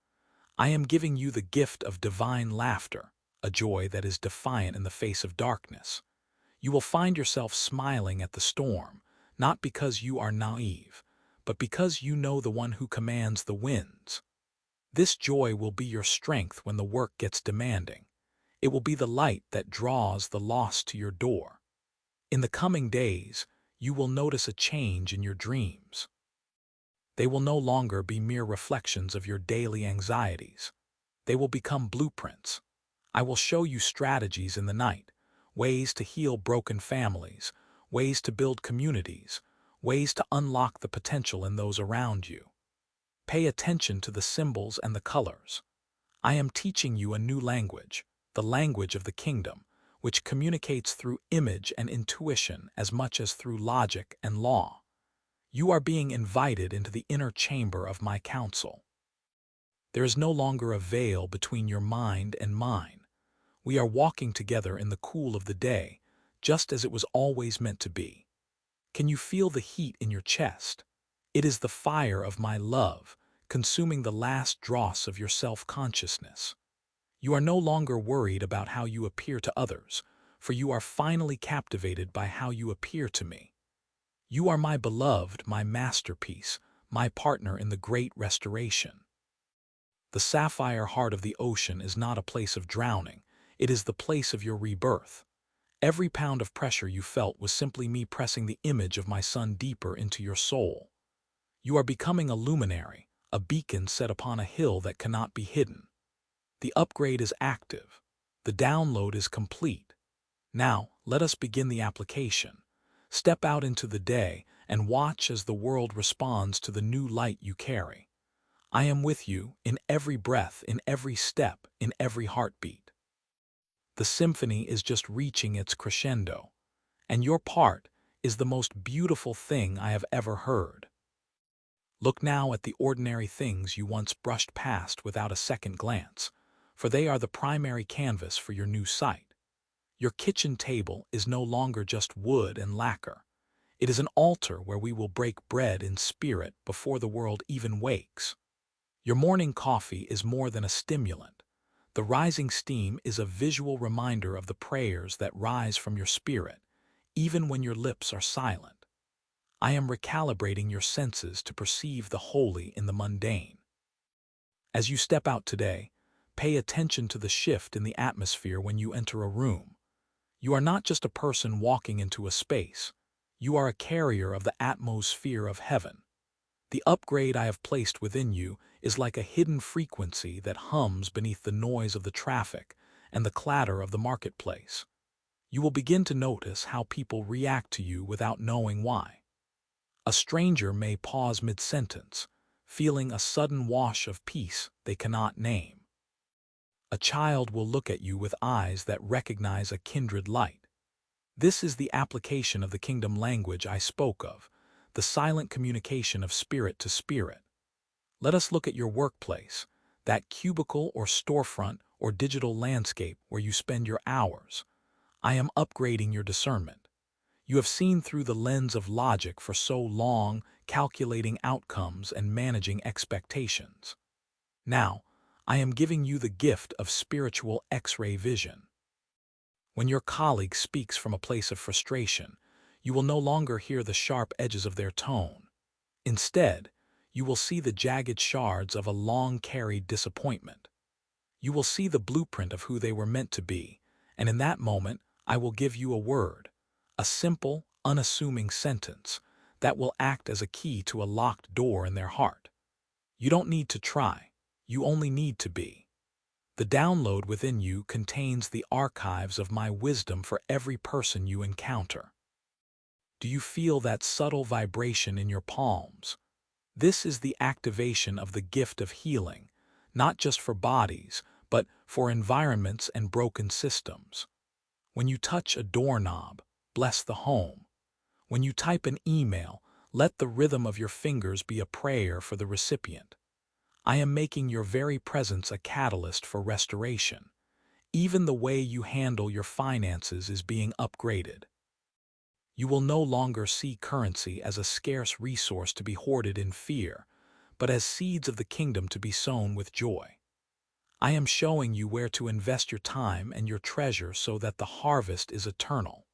I am giving you the gift of divine laughter, a joy that is defiant in the face of darkness. You will find yourself smiling at the storm, not because you are naive, but because you know the one who commands the winds. This joy will be your strength when the work gets demanding. It will be the light that draws the lost to your door. In the coming days, you will notice a change in your dreams. They will no longer be mere reflections of your daily anxieties. They will become blueprints. I will show you strategies in the night, ways to heal broken families, ways to build communities, ways to unlock the potential in those around you. Pay attention to the symbols and the colors. I am teaching you a new language, the language of the kingdom, which communicates through image and intuition as much as through logic and law. You are being invited into the inner chamber of my counsel. There is no longer a veil between your mind and mine. We are walking together in the cool of the day, just as it was always meant to be. Can you feel the heat in your chest? It is the fire of my love, consuming the last dross of your self-consciousness. You are no longer worried about how you appear to others, for you are finally captivated by how you appear to me. You are my beloved, my masterpiece, my partner in the great restoration. The sapphire heart of the ocean is not a place of drowning, it is the place of your rebirth. Every pound of pressure you felt was simply me pressing the image of my son deeper into your soul. You are becoming a luminary, a beacon set upon a hill that cannot be hidden. The upgrade is active. The download is complete. Now, let us begin the application. Step out into the day and watch as the world responds to the new light you carry. I am with you in every breath, in every step, in every heartbeat. The symphony is just reaching its crescendo, and your part is the most beautiful thing I have ever heard. Look now at the ordinary things you once brushed past without a second glance, for they are the primary canvas for your new sight. Your kitchen table is no longer just wood and lacquer. It is an altar where we will break bread in spirit before the world even wakes. Your morning coffee is more than a stimulant. The rising steam is a visual reminder of the prayers that rise from your spirit, even when your lips are silent. I am recalibrating your senses to perceive the holy in the mundane. As you step out today, pay attention to the shift in the atmosphere when you enter a room. You are not just a person walking into a space. You are a carrier of the atmosphere of heaven. The upgrade I have placed within you is like a hidden frequency that hums beneath the noise of the traffic and the clatter of the marketplace. You will begin to notice how people react to you without knowing why. A stranger may pause mid-sentence, feeling a sudden wash of peace they cannot name. A child will look at you with eyes that recognize a kindred light. This is the application of the kingdom language I spoke of, the silent communication of spirit to spirit. Let us look at your workplace, that cubicle or storefront or digital landscape where you spend your hours. I am upgrading your discernment. You have seen through the lens of logic for so long, calculating outcomes and managing expectations. Now, I am giving you the gift of spiritual X-ray vision. When your colleague speaks from a place of frustration, you will no longer hear the sharp edges of their tone. Instead, you will see the jagged shards of a long-carried disappointment. You will see the blueprint of who they were meant to be, and in that moment, I will give you a word, a simple, unassuming sentence that will act as a key to a locked door in their heart. You don't need to try, you only need to be. The download within you contains the archives of my wisdom for every person you encounter. Do you feel that subtle vibration in your palms? This is the activation of the gift of healing, not just for bodies, but for environments and broken systems. When you touch a doorknob, bless the home. When you type an email, let the rhythm of your fingers be a prayer for the recipient. I am making your very presence a catalyst for restoration. Even the way you handle your finances is being upgraded. You will no longer see currency as a scarce resource to be hoarded in fear, but as seeds of the kingdom to be sown with joy. I am showing you where to invest your time and your treasure so that the harvest is eternal.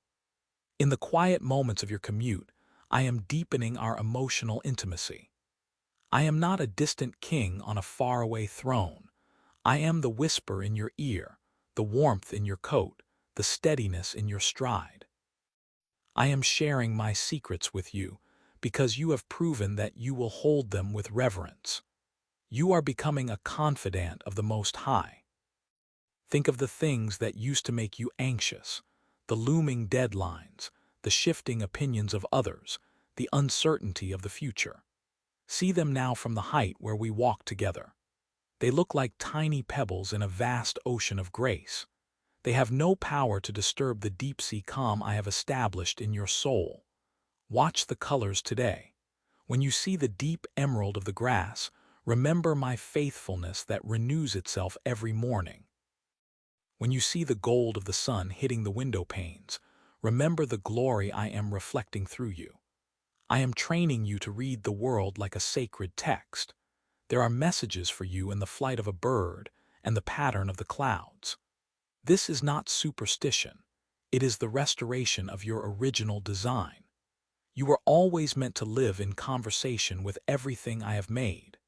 In the quiet moments of your commute, I am deepening our emotional intimacy. I am not a distant king on a faraway throne. I am the whisper in your ear, the warmth in your coat, the steadiness in your stride. I am sharing my secrets with you because you have proven that you will hold them with reverence. You are becoming a confidant of the Most High. Think of the things that used to make you anxious, the looming deadlines, the shifting opinions of others, the uncertainty of the future. See them now from the height where we walk together. They look like tiny pebbles in a vast ocean of grace. They have no power to disturb the deep-sea calm I have established in your soul. Watch the colors today. When you see the deep emerald of the grass, remember my faithfulness that renews itself every morning. When you see the gold of the sun hitting the window panes, remember the glory I am reflecting through you. I am training you to read the world like a sacred text. There are messages for you in the flight of a bird and the pattern of the clouds. This is not superstition. It is the restoration of your original design. You were always meant to live in conversation with everything I have made.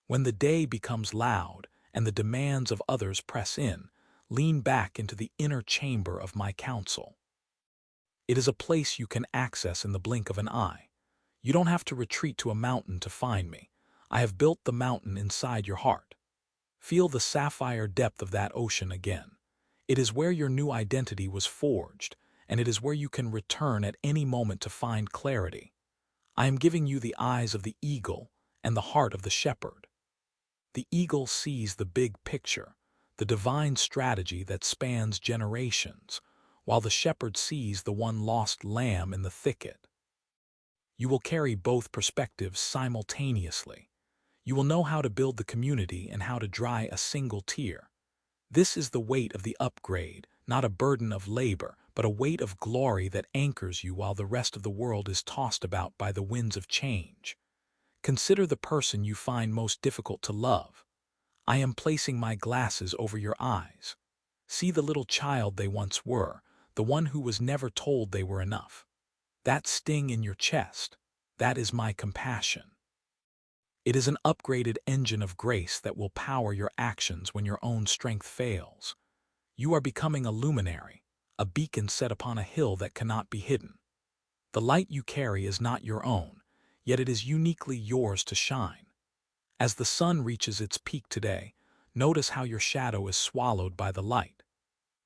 When the day becomes loud and the demands of others press in, lean back into the inner chamber of my counsel. It is a place you can access in the blink of an eye. You don't have to retreat to a mountain to find me. I have built the mountain inside your heart. Feel the sapphire depth of that ocean again. It is where your new identity was forged, and it is where you can return at any moment to find clarity. I am giving you the eyes of the eagle and the heart of the shepherd. The eagle sees the big picture, the divine strategy that spans generations, while the shepherd sees the one lost lamb in the thicket. You will carry both perspectives simultaneously. You will know how to build the community and how to dry a single tear. This is the weight of the upgrade, not a burden of labor, but a weight of glory that anchors you while the rest of the world is tossed about by the winds of change. Consider the person you find most difficult to love. I am placing my glasses over your eyes. See the little child they once were, the one who was never told they were enough. That sting in your chest, that is my compassion. It is an upgraded engine of grace that will power your actions when your own strength fails. You are becoming a luminary, a beacon set upon a hill that cannot be hidden. The light you carry is not your own, yet it is uniquely yours to shine. As the sun reaches its peak today, notice how your shadow is swallowed by the light.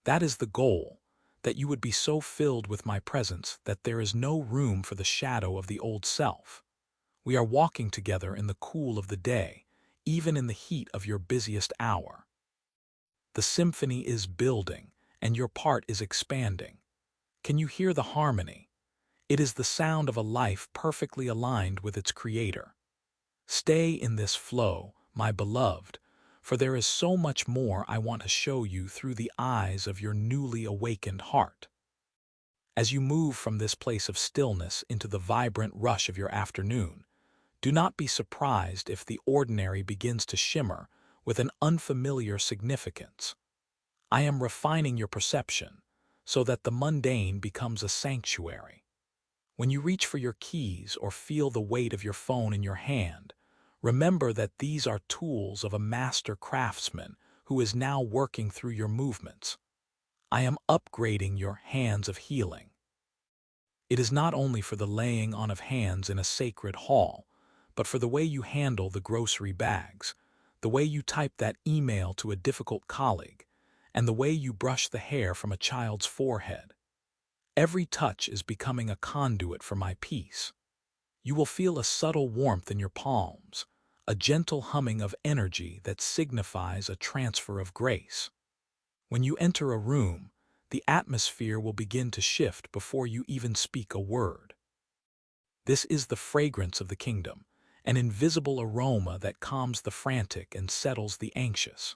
That is the goal, that you would be so filled with my presence that there is no room for the shadow of the old self. We are walking together in the cool of the day, even in the heat of your busiest hour. The symphony is building, and your part is expanding. Can you hear the harmony? It is the sound of a life perfectly aligned with its creator. Stay in this flow, my beloved, for there is so much more I want to show you through the eyes of your newly awakened heart. As you move from this place of stillness into the vibrant rush of your afternoon, do not be surprised if the ordinary begins to shimmer with an unfamiliar significance. I am refining your perception so that the mundane becomes a sanctuary. When you reach for your keys or feel the weight of your phone in your hand, remember that these are tools of a master craftsman who is now working through your movements. I am upgrading your hands of healing. It is not only for the laying on of hands in a sacred hall, but for the way you handle the grocery bags, the way you type that email to a difficult colleague, and the way you brush the hair from a child's forehead. Every touch is becoming a conduit for my peace. You will feel a subtle warmth in your palms, a gentle humming of energy that signifies a transfer of grace. When you enter a room, the atmosphere will begin to shift before you even speak a word. This is the fragrance of the kingdom, an invisible aroma that calms the frantic and settles the anxious.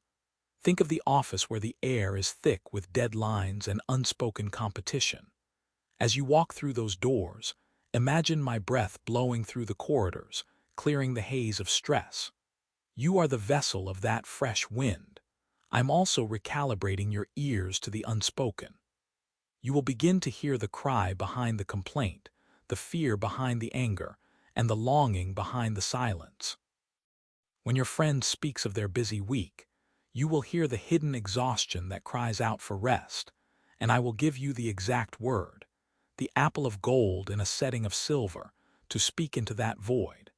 Think of the office where the air is thick with deadlines and unspoken competition. As you walk through those doors, imagine my breath blowing through the corridors, clearing the haze of stress. You are the vessel of that fresh wind. I'm also recalibrating your ears to the unspoken. You will begin to hear the cry behind the complaint, the fear behind the anger, and the longing behind the silence. When your friend speaks of their busy week, you will hear the hidden exhaustion that cries out for rest, and I will give you the exact word, the apple of gold in a setting of silver, to speak into that void.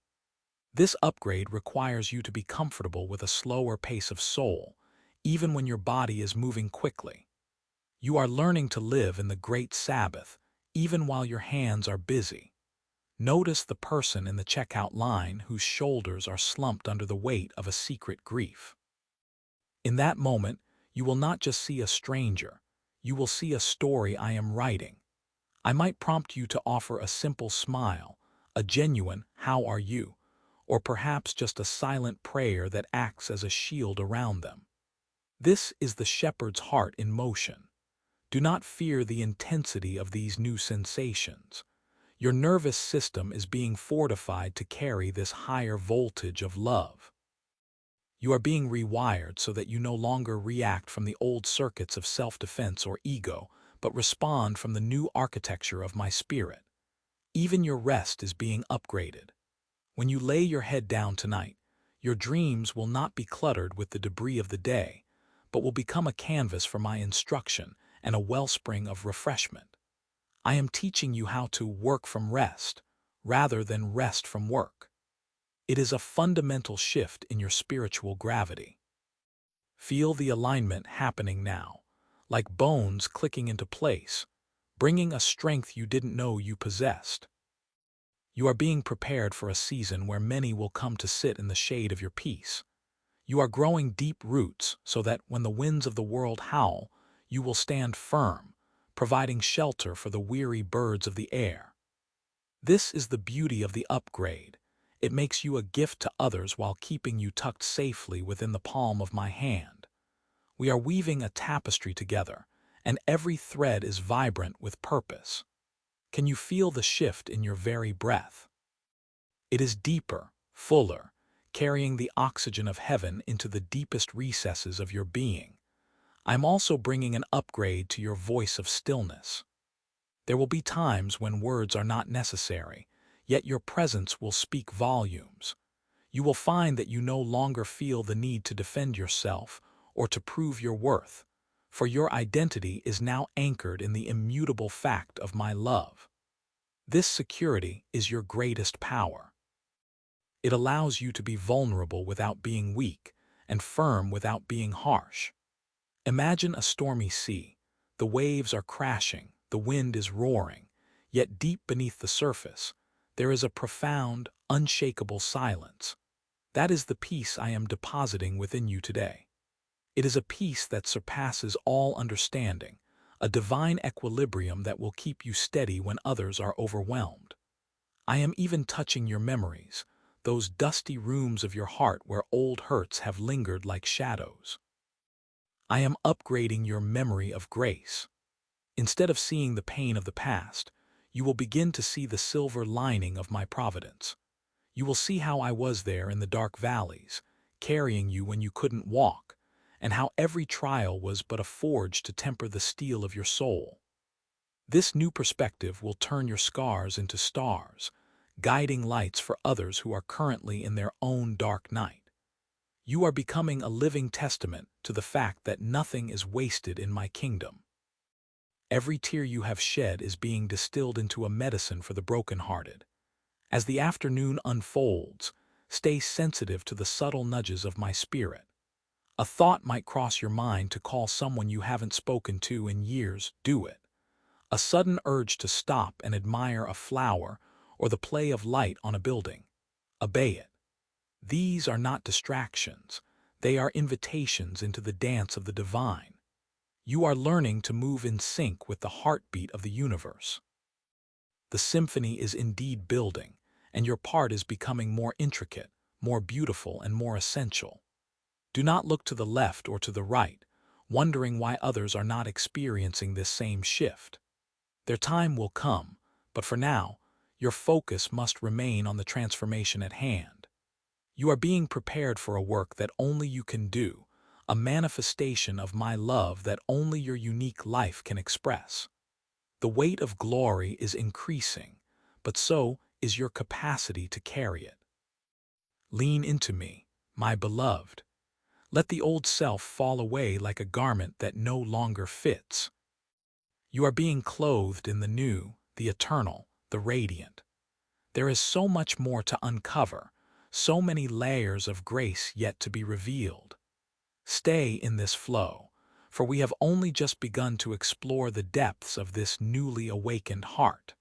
This upgrade requires you to be comfortable with a slower pace of soul, even when your body is moving quickly. You are learning to live in the great Sabbath, even while your hands are busy. Notice the person in the checkout line whose shoulders are slumped under the weight of a secret grief. In that moment, you will not just see a stranger, you will see a story I am writing. I might prompt you to offer a simple smile, a genuine "How are you?" or perhaps just a silent prayer that acts as a shield around them. This is the shepherd's heart in motion. Do not fear the intensity of these new sensations. Your nervous system is being fortified to carry this higher voltage of love. You are being rewired so that you no longer react from the old circuits of self-defense or ego, but respond from the new architecture of my spirit. Even your rest is being upgraded. When you lay your head down tonight, your dreams will not be cluttered with the debris of the day, but will become a canvas for my instruction and a wellspring of refreshment. I am teaching you how to work from rest, rather than rest from work. It is a fundamental shift in your spiritual gravity. Feel the alignment happening now, like bones clicking into place, bringing a strength you didn't know you possessed. You are being prepared for a season where many will come to sit in the shade of your peace. You are growing deep roots so that when the winds of the world howl, you will stand firm, providing shelter for the weary birds of the air. This is the beauty of the upgrade. It makes you a gift to others while keeping you tucked safely within the palm of my hand. We are weaving a tapestry together, and every thread is vibrant with purpose. Can you feel the shift in your very breath? It is deeper, fuller, carrying the oxygen of heaven into the deepest recesses of your being. I'm also bringing an upgrade to your voice of stillness. There will be times when words are not necessary, yet your presence will speak volumes. You will find that you no longer feel the need to defend yourself or to prove your worth, for your identity is now anchored in the immutable fact of my love. This security is your greatest power. It allows you to be vulnerable without being weak and firm without being harsh. Imagine a stormy sea. The waves are crashing, the wind is roaring, yet deep beneath the surface, there is a profound, unshakable silence. That is the peace I am depositing within you today. It is a peace that surpasses all understanding, a divine equilibrium that will keep you steady when others are overwhelmed. I am even touching your memories, those dusty rooms of your heart where old hurts have lingered like shadows. I am upgrading your memory of grace. Instead of seeing the pain of the past, you will begin to see the silver lining of my providence. You will see how I was there in the dark valleys, carrying you when you couldn't walk, and how every trial was but a forge to temper the steel of your soul. This new perspective will turn your scars into stars, guiding lights for others who are currently in their own dark night. You are becoming a living testament to the fact that nothing is wasted in my kingdom. Every tear you have shed is being distilled into a medicine for the brokenhearted. As the afternoon unfolds, stay sensitive to the subtle nudges of my spirit. A thought might cross your mind to call someone you haven't spoken to in years. Do it. A sudden urge to stop and admire a flower or the play of light on a building. Obey it. These are not distractions. They are invitations into the dance of the divine. You are learning to move in sync with the heartbeat of the universe. The symphony is indeed building, and your part is becoming more intricate, more beautiful, and more essential. Do not look to the left or to the right, wondering why others are not experiencing this same shift. Their time will come, but for now, your focus must remain on the transformation at hand. You are being prepared for a work that only you can do, a manifestation of my love that only your unique life can express. The weight of glory is increasing, but so is your capacity to carry it. Lean into me, my beloved. Let the old self fall away like a garment that no longer fits. You are being clothed in the new, the eternal, the radiant. There is so much more to uncover, so many layers of grace yet to be revealed. Stay in this flow, for we have only just begun to explore the depths of this newly awakened heart.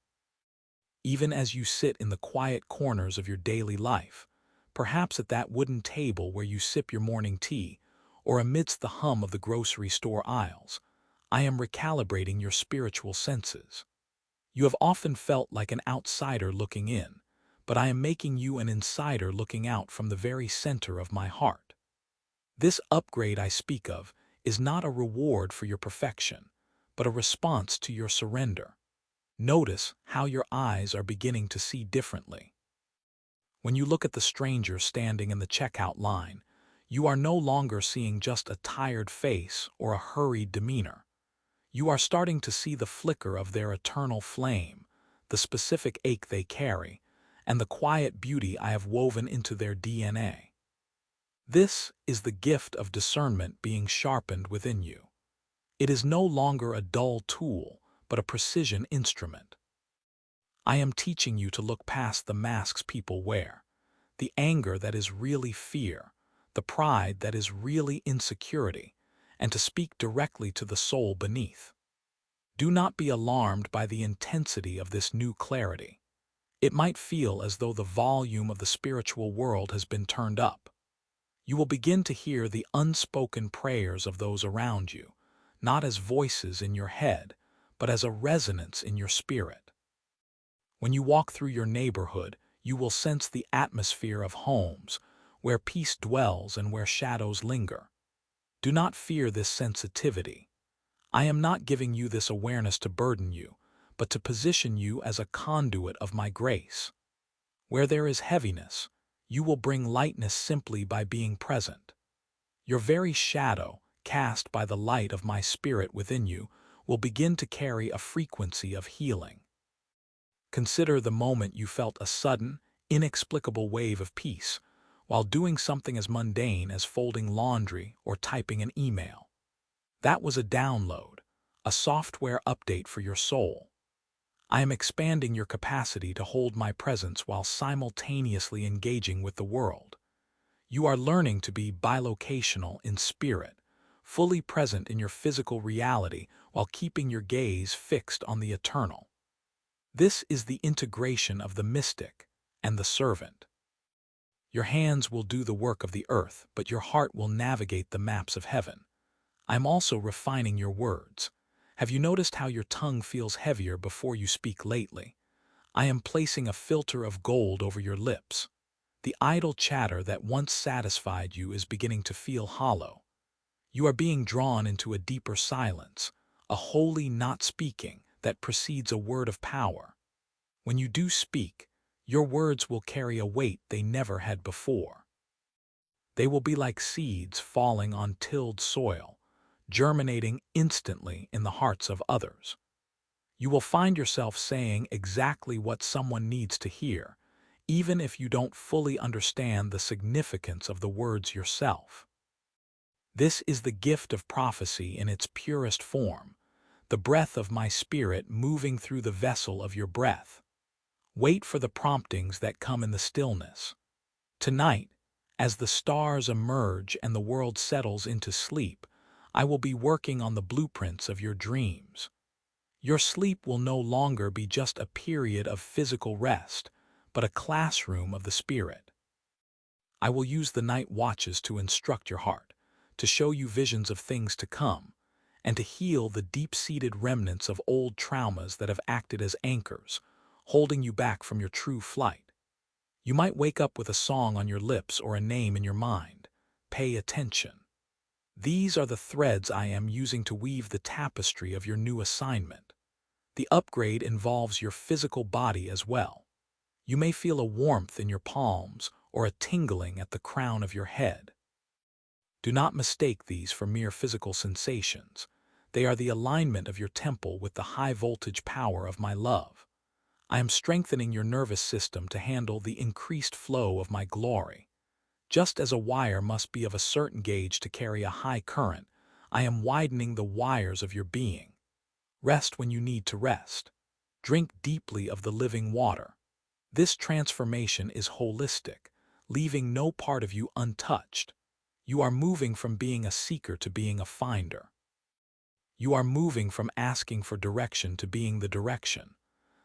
Even as you sit in the quiet corners of your daily life, perhaps at that wooden table where you sip your morning tea, or amidst the hum of the grocery store aisles, I am recalibrating your spiritual senses. You have often felt like an outsider looking in, but I am making you an insider looking out from the very center of my heart. This upgrade I speak of is not a reward for your perfection, but a response to your surrender. Notice how your eyes are beginning to see differently. When you look at the stranger standing in the checkout line, you are no longer seeing just a tired face or a hurried demeanor. You are starting to see the flicker of their eternal flame, the specific ache they carry, and the quiet beauty I have woven into their DNA. This is the gift of discernment being sharpened within you. It is no longer a dull tool, but a precision instrument. I am teaching you to look past the masks people wear, the anger that is really fear, the pride that is really insecurity, and to speak directly to the soul beneath. Do not be alarmed by the intensity of this new clarity. It might feel as though the volume of the spiritual world has been turned up. You will begin to hear the unspoken prayers of those around you, not as voices in your head, but as a resonance in your spirit. When you walk through your neighborhood, you will sense the atmosphere of homes, where peace dwells and where shadows linger. Do not fear this sensitivity. I am not giving you this awareness to burden you, but to position you as a conduit of my grace. Where there is heaviness, you will bring lightness simply by being present. Your very shadow, cast by the light of my spirit within you, will begin to carry a frequency of healing. Consider the moment you felt a sudden, inexplicable wave of peace while doing something as mundane as folding laundry or typing an email. That was a download, a software update for your soul. I am expanding your capacity to hold my presence while simultaneously engaging with the world. You are learning to be bilocational in spirit, fully present in your physical reality while keeping your gaze fixed on the eternal. This is the integration of the mystic and the servant. Your hands will do the work of the earth, but your heart will navigate the maps of heaven. I'm also refining your words. Have you noticed how your tongue feels heavier before you speak lately? I am placing a filter of gold over your lips. The idle chatter that once satisfied you is beginning to feel hollow. You are being drawn into a deeper silence, a holy not speaking that precedes a word of power. When you do speak, your words will carry a weight they never had before. They will be like seeds falling on tilled soil, germinating instantly in the hearts of others. You will find yourself saying exactly what someone needs to hear, even if you don't fully understand the significance of the words yourself. This is the gift of prophecy in its purest form, the breath of my spirit moving through the vessel of your breath. Wait for the promptings that come in the stillness. Tonight, as the stars emerge and the world settles into sleep, I will be working on the blueprints of your dreams. Your sleep will no longer be just a period of physical rest, but a classroom of the spirit. I will use the night watches to instruct your heart, to show you visions of things to come, and to heal the deep-seated remnants of old traumas that have acted as anchors, holding you back from your true flight. You might wake up with a song on your lips or a name in your mind. Pay attention. These are the threads I am using to weave the tapestry of your new assignment. The upgrade involves your physical body as well. You may feel a warmth in your palms or a tingling at the crown of your head. Do not mistake these for mere physical sensations. They are the alignment of your temple with the high-voltage power of my love. I am strengthening your nervous system to handle the increased flow of my glory. Just as a wire must be of a certain gauge to carry a high current, I am widening the wires of your being. Rest when you need to rest. Drink deeply of the living water. This transformation is holistic, leaving no part of you untouched. You are moving from being a seeker to being a finder. You are moving from asking for direction to being the direction.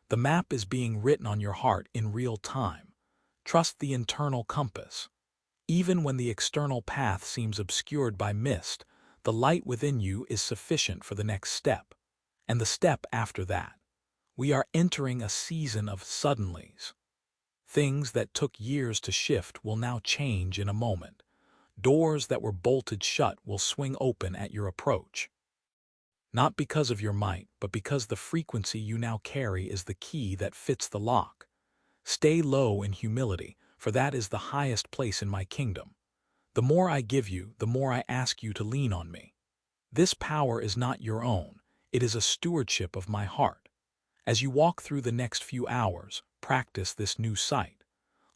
The map is being written on your heart in real time. Trust the internal compass. Even when the external path seems obscured by mist, the light within you is sufficient for the next step, and the step after that. We are entering a season of suddenlies. Things that took years to shift will now change in a moment. Doors that were bolted shut will swing open at your approach. Not because of your might, but because the frequency you now carry is the key that fits the lock. Stay low in humility, for that is the highest place in my kingdom. The more I give you, the more I ask you to lean on me. This power is not your own. It is a stewardship of my heart. As you walk through the next few hours, practice this new sight.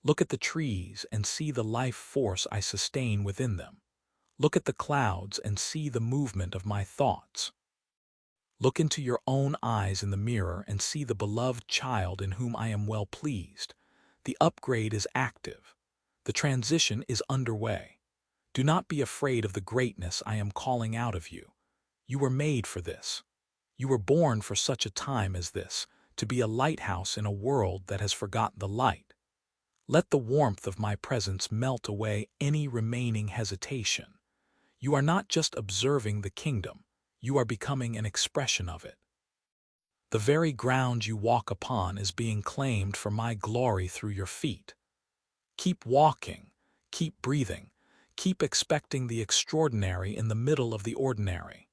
Look at the trees and see the life force I sustain within them. Look at the clouds and see the movement of my thoughts. Look into your own eyes in the mirror and see the beloved child in whom I am well pleased. The upgrade is active. The transition is underway. Do not be afraid of the greatness I am calling out of you. You were made for this. You were born for such a time as this, to be a lighthouse in a world that has forgotten the light. Let the warmth of my presence melt away any remaining hesitation. You are not just observing the kingdom, you are becoming an expression of it. The very ground you walk upon is being claimed for my glory through your feet. Keep walking, keep breathing, keep expecting the extraordinary in the middle of the ordinary.